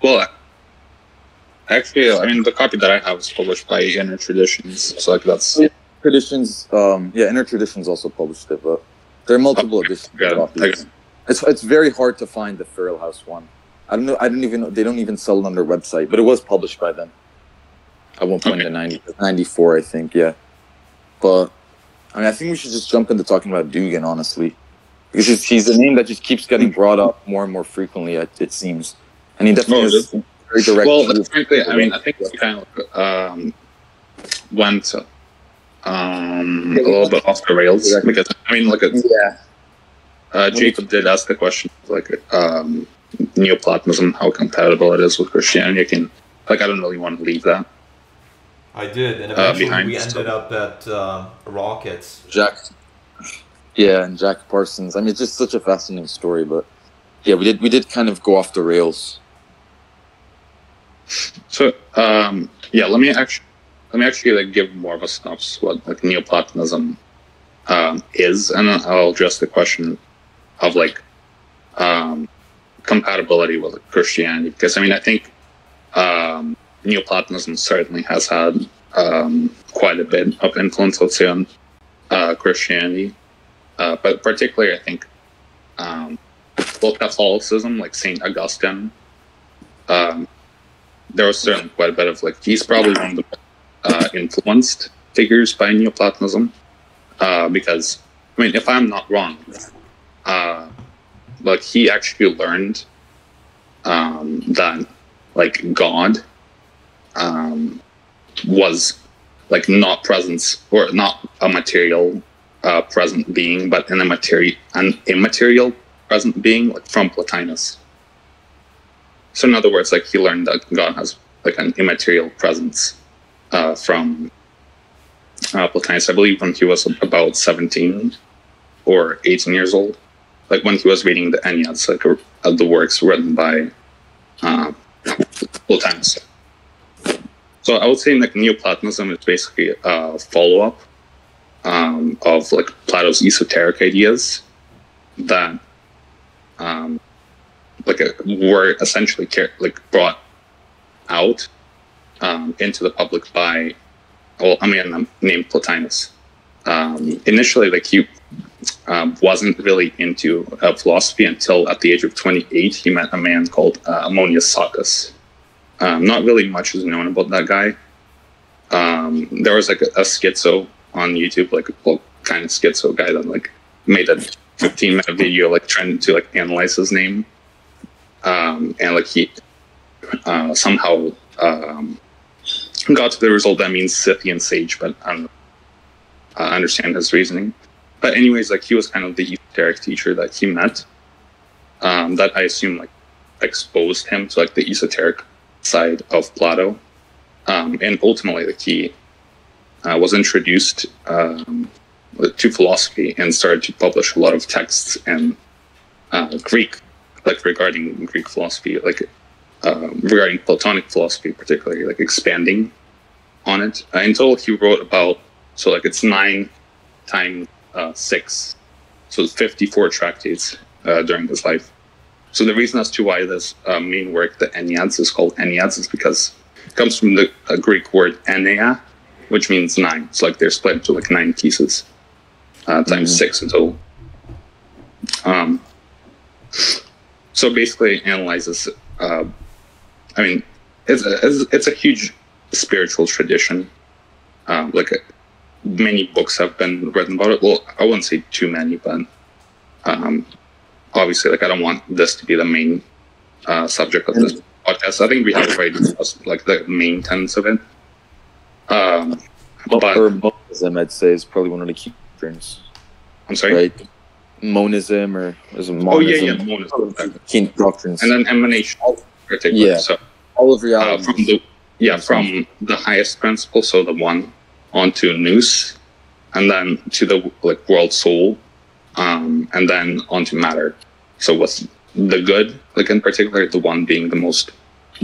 Well, actually, I mean, the copy that I have is published by Inner Traditions, so like that's Traditions. Inner Traditions also published it, but there are multiple editions. Copies. It's very hard to find the Feral House one. I don't know. I don't even know. They don't even sell it on their website, but it was published by them at one point in 94, I think. Yeah, but I mean, I think we should just jump into talking about Dugin, honestly, because he's a name that just keeps getting brought up more and more frequently. It seems, and he definitely has very direct. Well, frankly, I mean, I think it's kind of went a little bit off the rails because I mean, Jacob did ask the question like Neoplatonism, how compatible it is with Christianity. I don't really want to leave that. I did, and eventually we ended up at Rockets. And Jack Parsons. I mean, it's just such a fascinating story, but yeah, we did kind of go off the rails. So let me actually give more of a synopsis what Neoplatonism is, and then I'll address the question of compatibility with Christianity, because I mean I think Neoplatonism certainly has had quite a bit of influence, let's say, on Christianity, but particularly I think Catholicism, like Saint Augustine. There was certainly quite a bit of he's probably one of the most influenced figures by Neoplatonism, because I mean, if I'm not wrong, he actually learned that God was not presence or not a material present being, but an immaterial present being, from Plotinus. So in other words, he learned that God has an immaterial presence from Plotinus. I believe when he was about 17 or 18 years old, when he was reading the Enneads, the works written by Plotinus. So I would say Neoplatonism is basically a follow-up of Plato's esoteric ideas that were essentially brought out into the public by a man named Plotinus. Initially, he wasn't really into philosophy until at the age of 28 he met a man called Ammonius Saccas. Not really much is known about that guy. There was a schizo on YouTube, kind of schizo guy that made a 15-minute video trying to analyze his name, and he somehow got to the result that means Scythian sage, but I don't understand his reasoning. But anyways, he was kind of the esoteric teacher that he met, that I assume exposed him to the esoteric side of Plato, and ultimately he was introduced to philosophy and started to publish a lot of texts in Greek, regarding Greek philosophy, regarding Platonic philosophy particularly, expanding on it. Until he wrote about, it's 9 times 6, so it's 54 tractates during his life. So the reason as to why this main work, the Enneads, is called Enneads is because it comes from the Greek word enneia, which means 9. It's they're split into 9 pieces, times 6 in total. So basically it analyzes, I mean, it's a huge spiritual tradition. Many books have been written about it. Well, I wouldn't say too many, but obviously, I don't want this to be the main subject of this podcast. I think we have already discussed the main tenets of it. But monism, I'd say, is probably one of the key things. I'm sorry? Right? Monism, or is it monism? Monism. Key doctrines. And then emanation, particularly. Yeah. So, all of reality. From the highest principle, so the one, onto nous, and then to the world soul, and then onto matter. So what's the good, in particular, the one being the most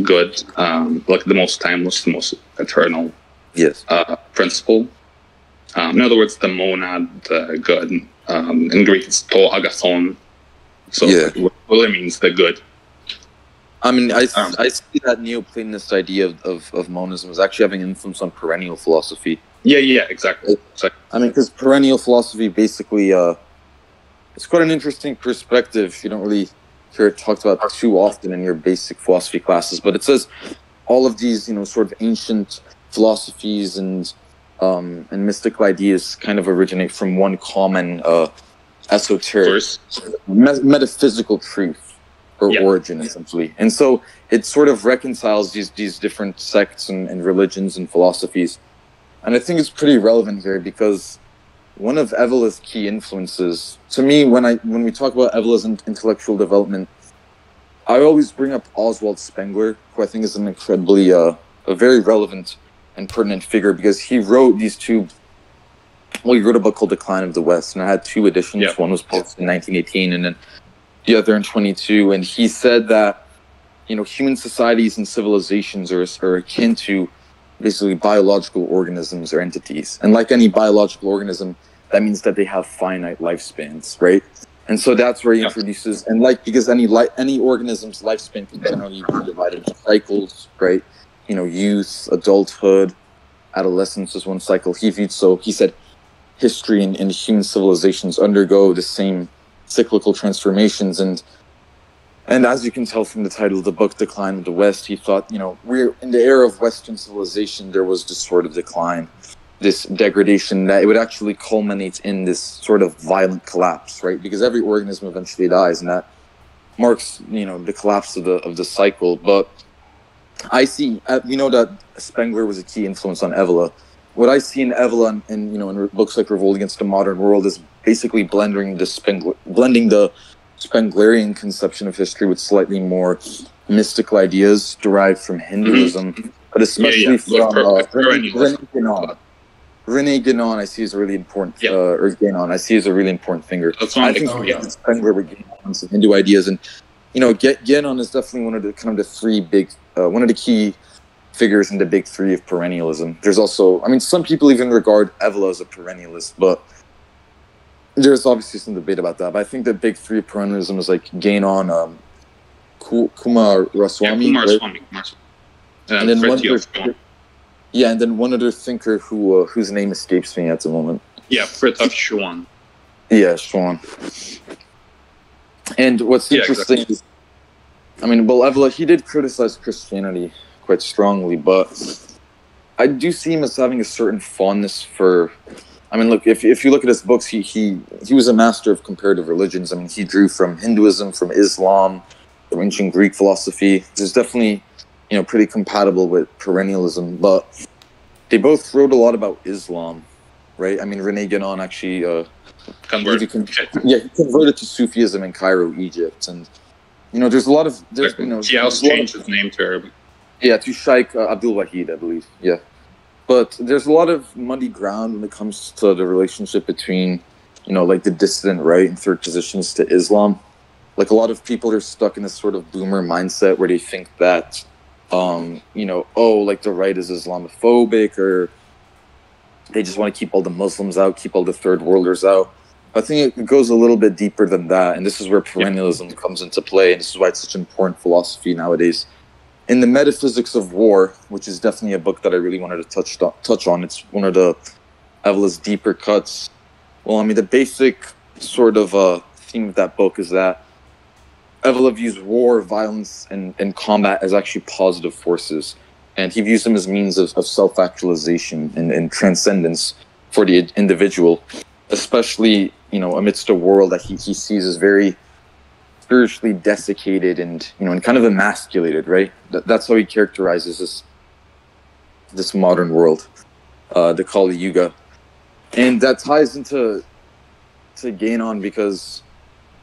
good, the most timeless, the most eternal. Yes. Principle. In other words, the monad, the good. In Greek, it's to agathon. So what really means the good. I mean, I see that Neoplatonist idea of monism is actually having influence on perennial philosophy. Yeah, exactly. I mean, because perennial philosophy basically, it's quite an interesting perspective. You don't really hear it talked about too often in your basic philosophy classes, but it says all of these, sort of ancient philosophies and mystical ideas kind of originate from one common esoteric metaphysical truth or origin, essentially. And so it sort of reconciles these different sects and religions and philosophies. And I think it's pretty relevant here because one of Evolá's key influences, to me, when we talk about Evolá's intellectual development, I always bring up Oswald Spengler, who I think is an incredibly, a very relevant and pertinent figure, because he wrote these two. Well, he wrote a book called Decline of the West, and I had two editions. Yeah. One was published in 1918, and then the other in 22. And he said that, human societies and civilizations are akin to basically biological organisms or entities. And like any biological organism, that means that they have finite lifespans, right? And so that's where he introduces, and because any organism's lifespan can generally be divided into cycles, right? Youth, adulthood, adolescence is one cycle. He said history and human civilizations undergo the same cyclical transformations. And as you can tell from the title of the book, Decline of the West, he thought, we're in the era of Western civilization, there was this sort of decline, this degradation, that it would actually culminate in this sort of violent collapse, right? Because every organism eventually dies, and that marks, the collapse of the cycle. But I see, that Spengler was a key influence on Evolá. What I see in Evolá and in books like Revolt Against the Modern World is basically blending the Spenglerian conception of history with slightly more mystical ideas derived from Hinduism, but especially from René Guénon. I see as a really important, Guénon. I see as a really important figure. I think Spengler would gain some Hindu ideas, and Guénon is definitely one of the kind of the three big, one of the key figures in the big three of perennialism. There's also, some people even regard Evolá as a perennialist, but there's obviously some debate about that. But I think the big three of perennialism is like Guénon, Coomaraswamy, right? And then one other thinker whose name escapes me at the moment. Yeah, Frithjof Schuon. Yeah, Schuon. And what's interesting is, Evolá, he did criticize Christianity quite strongly, but I do see him as having a certain fondness for. Look, if you look at his books, he was a master of comparative religions. He drew from Hinduism, from Islam, from ancient Greek philosophy. There's definitely, pretty compatible with perennialism, but they both wrote a lot about Islam, right? René Guénon actually he converted to Sufism in Cairo, Egypt, and there's a lot of he also changed his name to Arabic. Yeah, to Sheikh Abdul Wahid, I believe. Yeah. But there's a lot of muddy ground when it comes to the relationship between, the dissident right and third positions to Islam. Like, a lot of people are stuck in this sort of boomer mindset where they think that, the right is Islamophobic, or they just want to keep all the Muslims out, keep all the third worlders out. I think it goes a little bit deeper than that, and this is where perennialism comes into play, and this is why it's such an important philosophy nowadays. In the Metaphysics of War, which is definitely a book that I really wanted to touch on, it's one of the Evolá's deeper cuts. Well, the basic sort of theme of that book is that Evolá views war, violence, and combat as actually positive forces, and he views them as means of self-actualization and transcendence for the individual, especially amidst a world that he sees as very spiritually desiccated and and kind of emasculated, right? That's how he characterizes this modern world, the Kali Yuga, and that ties into Guénon because,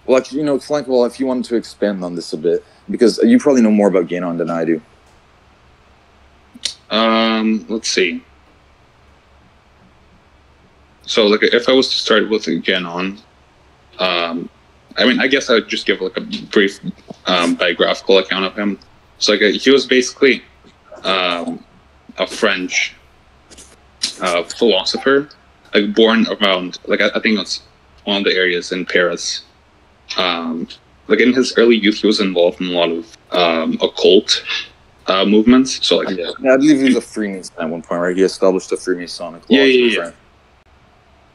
Flankwell, if you wanted to expand on this a bit, because you probably know more about Guénon than I do. Let's see. So, if I was to start with Guénon, I guess I would just give a brief biographical account of him. So he was basically a French philosopher, born around I think it's one of the areas in Paris, like in his early youth, he was involved in a lot of occult movements. So like, yeah, I believe he was a Freemason at one point, right? He established a Freemasonic lodge. Yeah.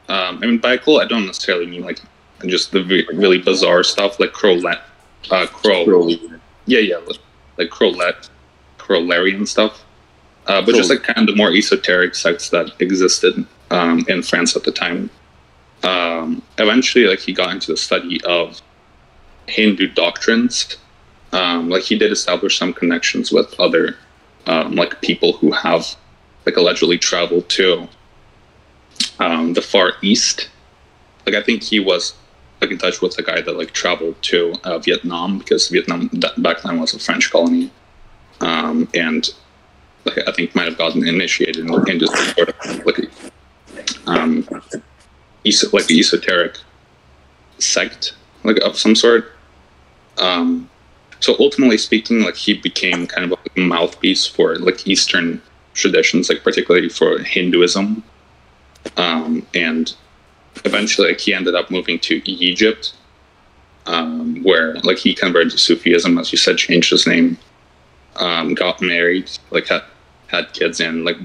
I mean, by occult, I don't necessarily mean like just the really bizarre stuff like Crowley. Yeah, like Crowlerian stuff. But just like kind of the more esoteric sects that existed in France at the time. Eventually, like he got into the study of Hindu doctrines. Like he did establish some connections with other like people who have like allegedly traveled to the Far East. Like I think he was like in touch with a guy that like traveled to Vietnam, because Vietnam back then was a French colony, and like I think might have gotten initiated into sort of like like an esoteric sect like of some sort. So ultimately speaking, like he became kind of like a mouthpiece for like Eastern traditions, like particularly for Hinduism, and eventually like he ended up moving to Egypt, where like he converted to Sufism, as you said, changed his name, got married, like had kids, and like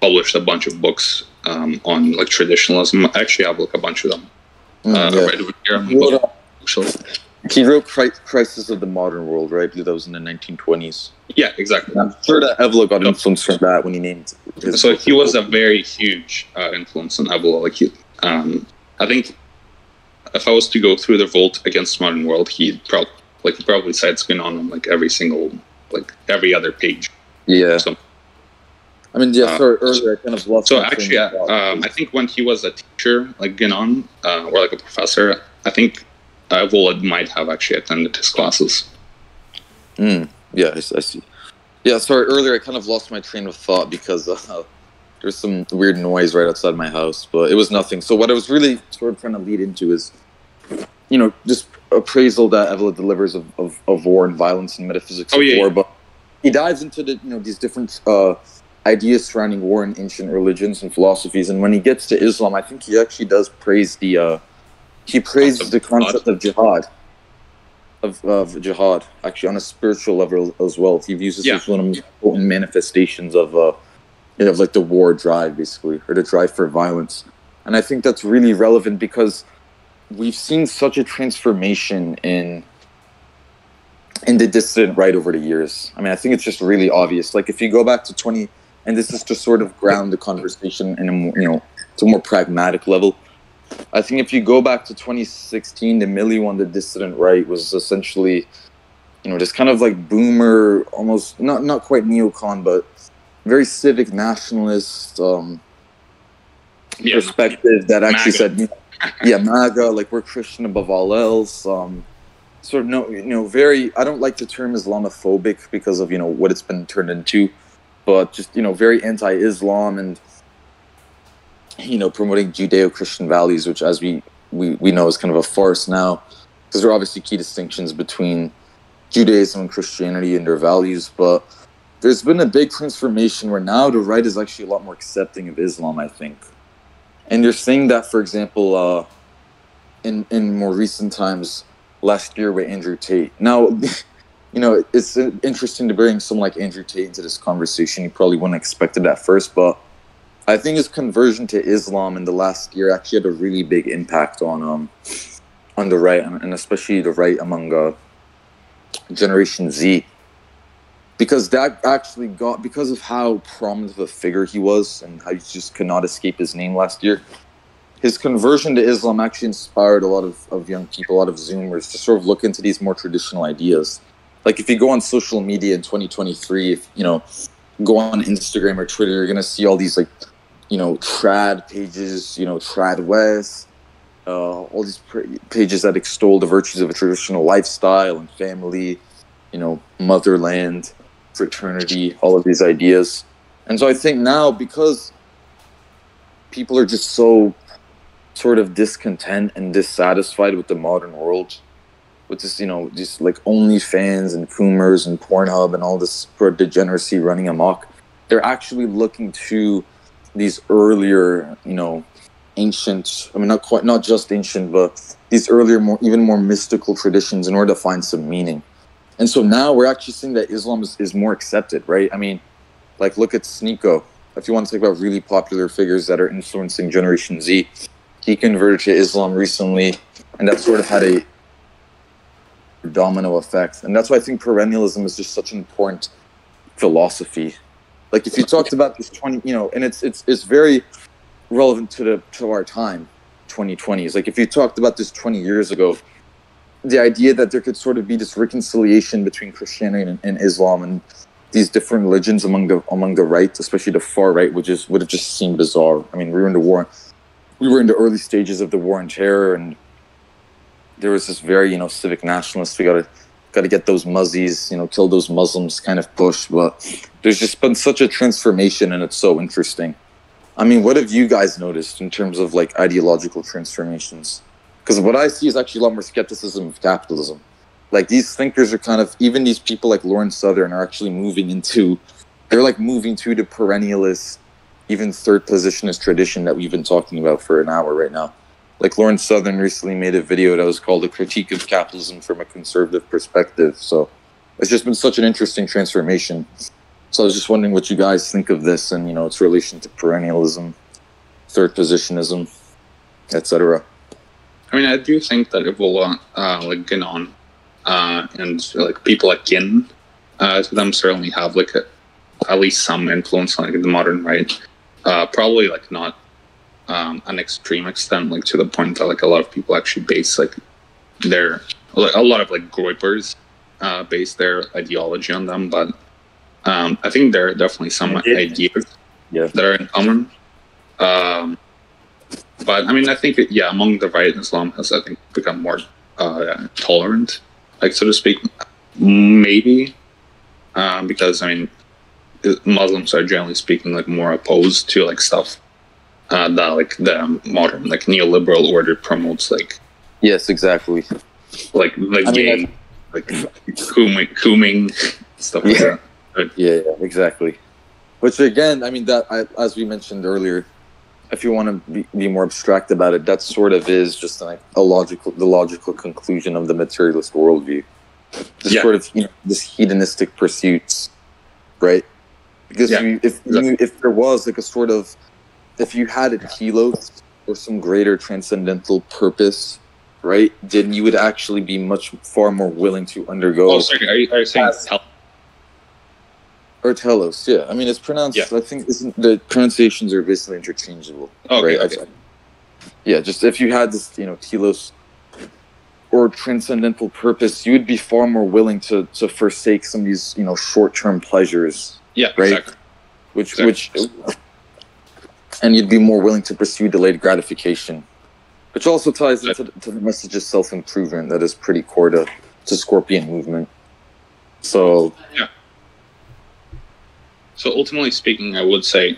published a bunch of books on like traditionalism. I actually have like a bunch of them right over here on the book. He wrote Crisis of the Modern World, right? That was in the 1920s. Yeah, exactly. And I'm sure that Evola got influence from that when he named his So book. he was a very huge influence on Evola. Like I think if I was to go through the revolt against the modern world, he'd probably cite Skin on like every other page. Yeah. So, I mean, yeah. Sorry, earlier I kind of lost. So actually, I think when he was a teacher, like Guénon, or like a professor, I think Evola might have actually attended his classes. Yeah, I see. Yeah, sorry. Earlier I kind of lost my train of thought because there's some weird noise right outside my house, but it was nothing. So what I was really sort of trying to lead into is, just appraisal that Evola delivers of war and violence and metaphysics of war. But he dives into these different ideas surrounding war and ancient religions and philosophies. And when he gets to Islam, I think he actually does praise the concept of jihad. Of jihad, actually, on a spiritual level as well. He views this as one of the important manifestations of like the war drive, basically, or the drive for violence. And I think that's really relevant because we've seen such a transformation in the dissident right over the years. I mean, I think it's just really obvious. Like if you go back to and this is to sort of ground the conversation in a more, to a more pragmatic level. I think if you go back to 2016, the milieu on the dissident right was essentially, this kind of like boomer, almost not quite neocon, but very civic nationalist perspective that actually said, MAGA, like we're Christian above all else. Sort of very. I don't like the term Islamophobic because of what it's been turned into, but just very anti-Islam and. Promoting Judeo-Christian values, which as we know is kind of a farce now, because there are obviously key distinctions between Judaism and Christianity and their values, but there's been a big transformation where now the right is actually a lot more accepting of Islam, I think. And you're seeing that, for example, in more recent times, last year with Andrew Tate. Now, it's interesting to bring someone like Andrew Tate into this conversation. You probably wouldn't expect it at first, but I think his conversion to Islam in the last year actually had a really big impact on the right, and especially the right among Generation Z, because that actually because of how prominent of a figure he was and how you just could not escape his name last year. His conversion to Islam actually inspired a lot of young people, a lot of Zoomers, to sort of look into these more traditional ideas. Like if you go on social media in 2023, if go on Instagram or Twitter, you're gonna see all these like. Trad pages, Trad West, all these pages that extol the virtues of a traditional lifestyle and family, motherland, fraternity, all of these ideas. And so I think now, because people are just so sort of discontent and dissatisfied with the modern world, with this, just like OnlyFans and Coomers and Pornhub and all this sort of degeneracy running amok, they're actually looking to these earlier, ancient, I mean, not just ancient, but these earlier, even more mystical traditions in order to find some meaning. And so now we're actually seeing that Islam is more accepted, right? I mean, like, look at Sneeko. If you want to talk about really popular figures that are influencing Generation Z, he converted to Islam recently, and that sort of had a domino effect. And that's why I think perennialism is just such an important philosophy. Like, if you talked about this 20, and it's very relevant to our time, 2020s. Like, if you talked about this 20 years ago, the idea that there could sort of be this reconciliation between Christianity and Islam and these different religions among the right, especially the far right, would have just seemed bizarre. I mean, we were in the early stages of the war on terror, and there was this very, civic nationalist, we gotta get those muzzies, kill those Muslims kind of push. But there's just been such a transformation, and it's so interesting. I mean, what have you guys noticed in terms of like ideological transformations? Because what I see is actually a lot more skepticism of capitalism. Like, these thinkers are kind of, even these people like Lawrence Southern are actually moving to the perennialist, even third positionist tradition that we've been talking about for an hour right now. Like, Lawrence Southern recently made a video that was called A Critique of Capitalism from a Conservative Perspective. So it's just been such an interesting transformation. So I was just wondering what you guys think of this and, its relation to perennialism, third positionism, etc. I mean, I do think that it will, get on, and like people like Ginn, to them certainly have like at least some influence on like the modern right. Probably like not an extreme extent, like to the point that like a lot of people actually base like their a lot of like Groypers base their ideology on them, but I think there are definitely some ideas that are in common. But I mean, I think among the right, Islam has, I think, become more tolerant, like, so to speak, maybe, because I mean, Muslims are generally speaking like more opposed to like stuff that like the modern like neoliberal order promotes, like. Yes, exactly. Like gay, like cooming stuff like that. Yeah, exactly. Which again, I mean, as we mentioned earlier, if you want to be more abstract about it, that sort of is just like the logical conclusion of the materialist worldview. Sort of, this hedonistic pursuits, right? Because if there was like a sort of, if you had a telos or some greater transcendental purpose, right, then you would actually be far more willing to undergo. Oh, sorry, are you saying or telos? Yeah, I mean, it's pronounced. I think the pronunciations are basically interchangeable. Okay, right? Okay. Just if you had this, telos or transcendental purpose, you would be far more willing to forsake some of these, short-term pleasures. Yeah, right. Exactly. Which, and you'd be more willing to pursue delayed gratification, which also ties into the message of self-improvement that is pretty core to Scorpion movement. So yeah. So ultimately speaking, I would say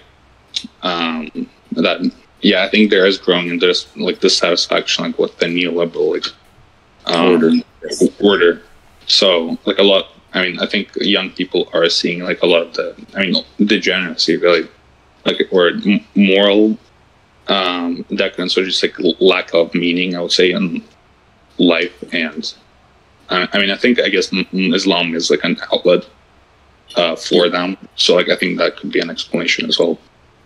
that I think there is growing and there's like dissatisfaction like with the neoliberal order. So like a lot. I mean, I think young people are seeing like a lot of the degeneracy, really, like, or moral decadence, or just like lack of meaning, I would say, in life. And I think Islam is like an outlet for them. So like I think that could be an explanation as well.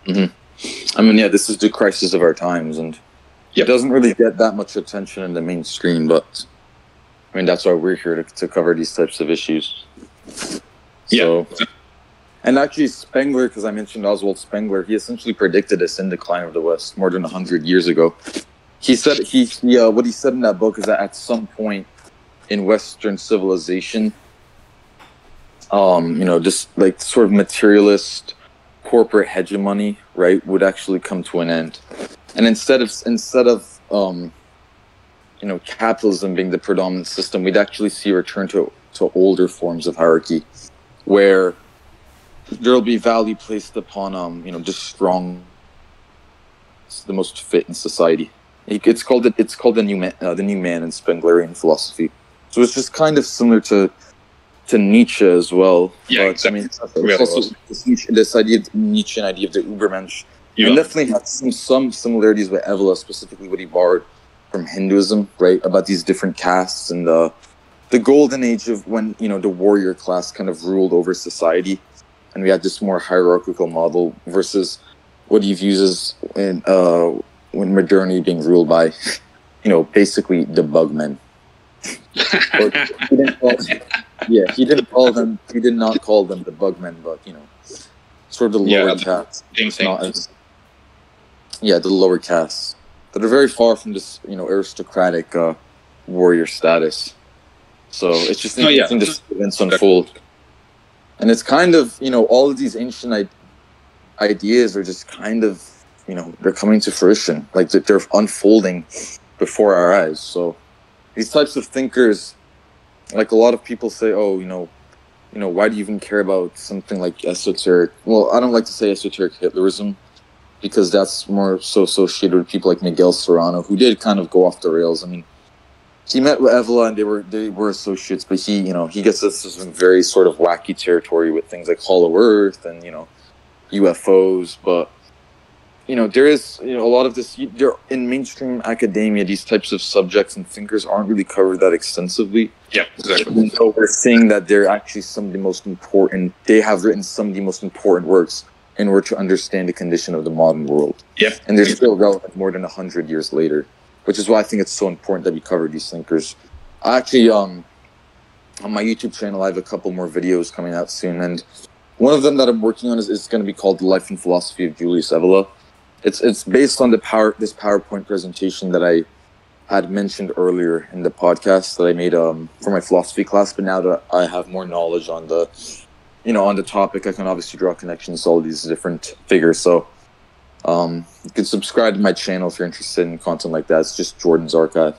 Mm-hmm. I mean, this is the crisis of our times, and it doesn't really get that much attention in the mainstream, but I mean, that's why we're here to cover these types of issues. So, and actually Spengler, because I mentioned Oswald Spengler, he essentially predicted this in Decline of the West more than 100 years ago. He said what he said in that book is that at some point in Western civilization, just like sort of materialist corporate hegemony, right, would actually come to an end, and instead of capitalism being the predominant system, we'd actually see a return to older forms of hierarchy, where there'll be value placed upon just strong, the most fit in society. It's called the new man in Spenglerian philosophy. So it's just kind of similar to Nietzsche as well. Yeah, but, exactly. I mean, it's also this Nietzschean idea of the Übermensch And definitely has some similarities with Evola, specifically what he borrowed from Hinduism, right? About these different castes and the golden age of when, you know, the warrior class kind of ruled over society. And we had this more hierarchical model versus what he views in when modernity being ruled by, you know, basically the bugmen. He did not call them the bugmen, but, you know, sort of the lower castes. The lower castes that are very far from this, you know, aristocratic warrior status. So it's just interesting to see events unfold. And it's kind of, you know, all of these ancient ideas are just kind of, you know, they're coming to fruition. Like they're unfolding before our eyes. So these types of thinkers, like a lot of people say, oh, you know, why do you even care about something like esoteric? Well, I don't like to say esoteric Hitlerism because that's more so associated with people like Miguel Serrano, who did kind of go off the rails. I mean, he met with Evola and they were associates, but he gets us to some very sort of wacky territory with things like Hollow Earth and, you know, UFOs. But, you know, there is, you know, a lot of this, there in mainstream academia, these types of subjects and thinkers aren't really covered that extensively. Yeah, exactly. And so we're seeing that they're actually some of the most important, they have written some of the most important works in order to understand the condition of the modern world. Yeah. And they're still relevant more than 100 years later. Which is why I think it's so important that we cover these thinkers. I actually, on my YouTube channel, I have a couple more videos coming out soon, and one of them that I'm working on is going to be called "The Life and Philosophy of Julius Evola." It's based on this PowerPoint presentation that I had mentioned earlier in the podcast that I made for my philosophy class. But now that I have more knowledge on the, you know, on the topic, I can obviously draw connections to all these different figures. So. You can subscribe to my channel if you're interested in content like that. It's just Jordan's Archive.